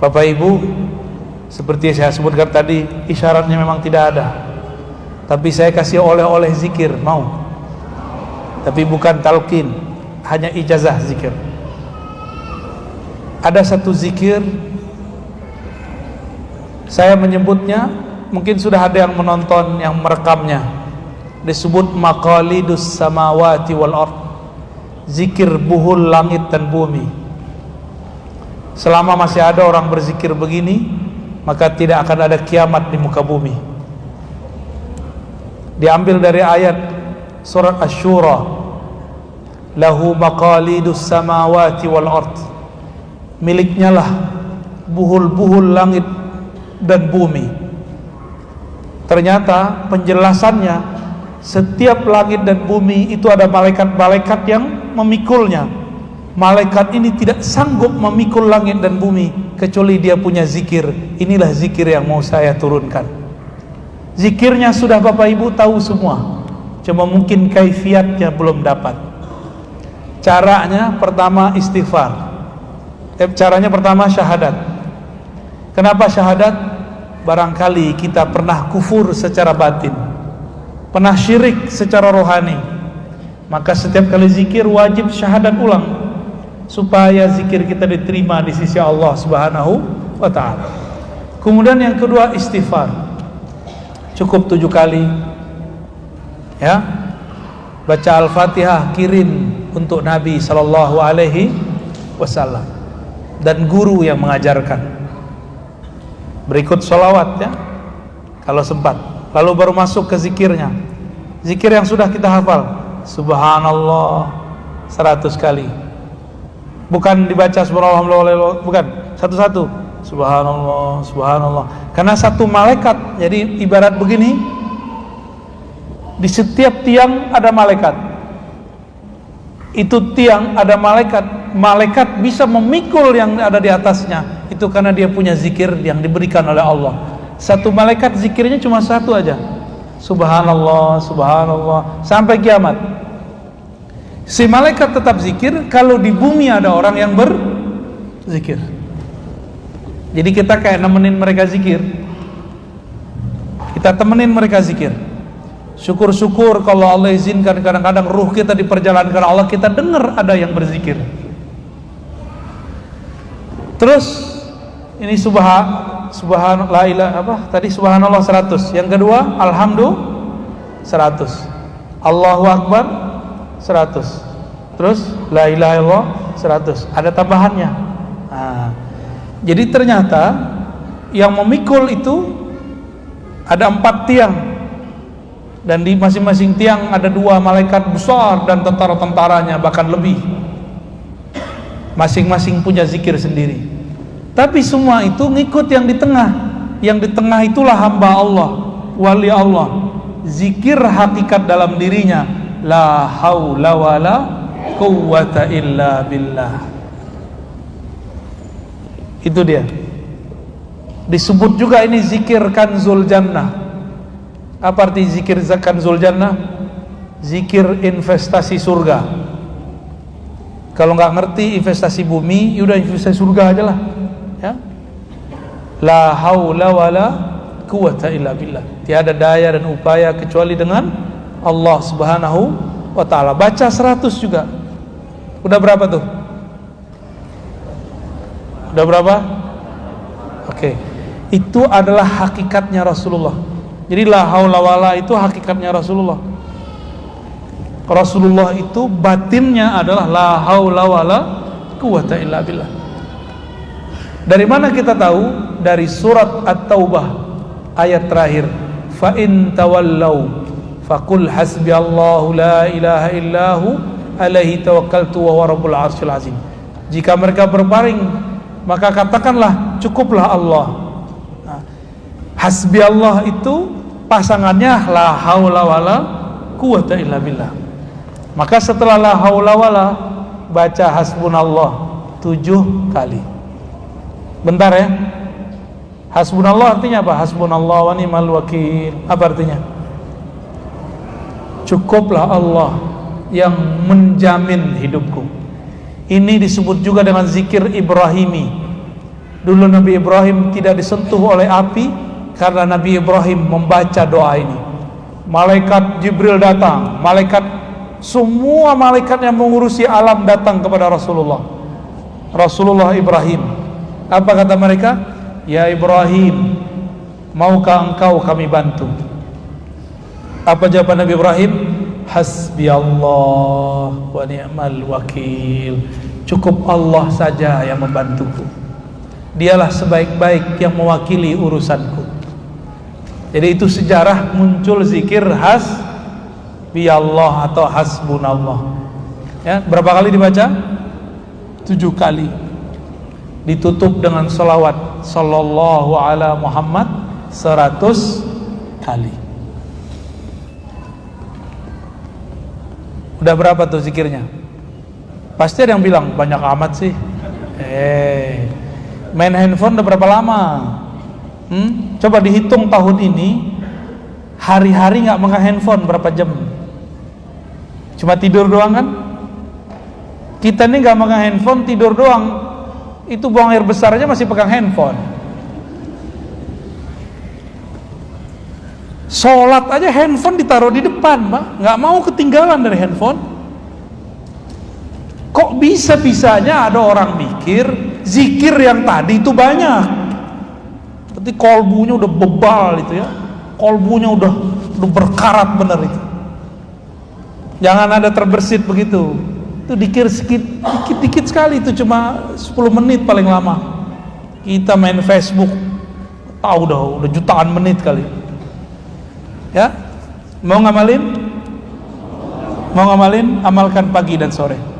Bapak Ibu, seperti saya sebutkan tadi, isyaratnya memang tidak ada. Tapi saya kasih oleh-oleh zikir, mau? Tapi bukan talqin, hanya ijazah zikir. Ada satu zikir, saya menyebutnya, mungkin sudah ada yang menonton, yang merekamnya. Disebut maqalidus samawati wal ard, zikir buhul langit dan bumi. Selama masih ada orang berzikir begini, maka tidak akan ada kiamat di muka bumi. Diambil dari ayat surat Asy-Syura, lahu maqalidus samawati wal ard, miliknya lah buhul-buhul langit dan bumi. Ternyata penjelasannya, setiap langit dan bumi itu ada malaikat-malaikat yang memikulnya. Malaikat ini tidak sanggup memikul langit dan bumi kecuali dia punya zikir. Inilah zikir yang mau saya turunkan. Zikirnya sudah Bapak Ibu tahu semua, cuma mungkin kaifiatnya belum dapat. Caranya pertama istighfar. Caranya pertama syahadat. Kenapa syahadat? Barangkali kita pernah kufur secara batin, pernah syirik secara rohani, maka setiap kali zikir wajib syahadat ulang, supaya zikir kita diterima di sisi Allah Subhanahu wa ta'ala. Kemudian yang kedua istighfar, cukup 7 kali, ya. Baca Al-Fatihah, kirim untuk Nabi Sallallahu Alaihi Wasallam dan guru yang mengajarkan. Berikut sholawat, ya, kalau sempat. Lalu baru masuk ke zikirnya. Zikir yang sudah kita hafal, Subhanallah 100 kali. Bukan dibaca subhanallah, bukan, satu-satu. Subhanallah, subhanallah. Karena satu malaikat, jadi ibarat begini, di setiap tiang ada malaikat. Itu tiang ada malaikat. Malaikat bisa memikul yang ada di atasnya. Itu karena dia punya zikir yang diberikan oleh Allah. Satu malaikat zikirnya cuma satu aja, Subhanallah, subhanallah, sampai kiamat. Si malaikat tetap zikir kalau di bumi ada orang yang berzikir. Jadi kita kayak nemenin mereka zikir. Kita temenin mereka zikir. Syukur-syukur kalau Allah izinkan kadang-kadang ruh kita diperjalankan Allah, kita dengar ada yang berzikir. Terus ini subhanallah tadi subhanallah 100. Yang kedua alhamdulillah 100. Allahu akbar 100. Terus la ilaha illallah 100. Ada tambahannya. Nah, jadi ternyata yang memikul itu ada 4 tiang, dan di masing-masing tiang ada 2 malaikat besar dan tentara-tentaranya, bahkan lebih. Masing-masing punya zikir sendiri. Tapi semua itu ngikut yang di tengah. Yang di tengah itulah hamba Allah, wali Allah. Zikir hakikat dalam dirinya, la haula wala quwwata illa billah. Itu dia. Disebut juga ini zikir kanzul jannah. Apa arti zikir kanzul jannah? Zikir investasi surga. Kalau nggak ngerti investasi bumi, yaudah investasi surga aja lah, ya. La haula wala quwwata illa billah. Tiada daya dan upaya kecuali dengan Allah Subhanahu wa ta'ala. Baca 100 juga. Udah berapa tuh? Udah berapa? Oke. Itu adalah hakikatnya Rasulullah. Jadi la haula wala itu hakikatnya Rasulullah. Rasulullah itu batinnya adalah la haula wala quwwata illa billah. Dari mana kita tahu? Dari surat At-Taubah ayat terakhir, fa in tawallau faqul hasbiyallahu la ilaha illahu alaihi tawakkaltu wa huwa rabbul arsyil azim. Jika mereka berpaling, maka katakanlah cukuplah Allah. Nah, hasbi Allah itu pasangannya la haula wala quwwata illa billah. Maka setelah la haula wala, baca hasbunallah 7 kali. Bentar ya. Hasbunallah artinya apa? Hasbunallah wa ni'mal wakil. Apa artinya? Cukuplah Allah yang menjamin hidupku. Ini disebut juga dengan zikir Ibrahimi. Dulu Nabi Ibrahim tidak disentuh oleh api karena Nabi Ibrahim membaca doa ini. Malaikat Jibril datang, semua malaikat yang mengurusi alam datang kepada Rasulullah Ibrahim. Apa kata mereka? Ya Ibrahim, maukah engkau kami bantu? Apa jawaban Nabi Ibrahim? Hasbi Allah wa ni'mal wakil. Cukup Allah saja yang membantuku. Dialah sebaik-baik yang mewakili urusanku. Jadi itu sejarah muncul zikir hasbi Allah atau hasbunallah. Ya, berapa kali dibaca? 7 kali. Ditutup dengan salawat sallallahu ala Muhammad 100 kali. Udah berapa tuh zikirnya? Pasti ada yang bilang banyak amat sih. Main handphone udah berapa lama? Coba dihitung tahun ini, hari-hari nggak megang handphone berapa jam? Cuma tidur doang kan? Kita nih nggak megang handphone, tidur doang. Itu buang air besar aja masih pegang handphone. Sholat aja handphone ditaruh di depan, Pak. Nggak mau ketinggalan dari handphone. Kok bisa-bisanya ada orang mikir zikir yang tadi itu banyak, tapi kolbunya udah bebal itu ya, kolbunya udah berkarat bener itu. Jangan ada terbersit begitu. Itu dikir dikit sekali, itu cuma 10 menit paling lama. Kita main Facebook, tahu udah jutaan menit kali. Ya, mau ngamalin? Amalkan pagi dan sore.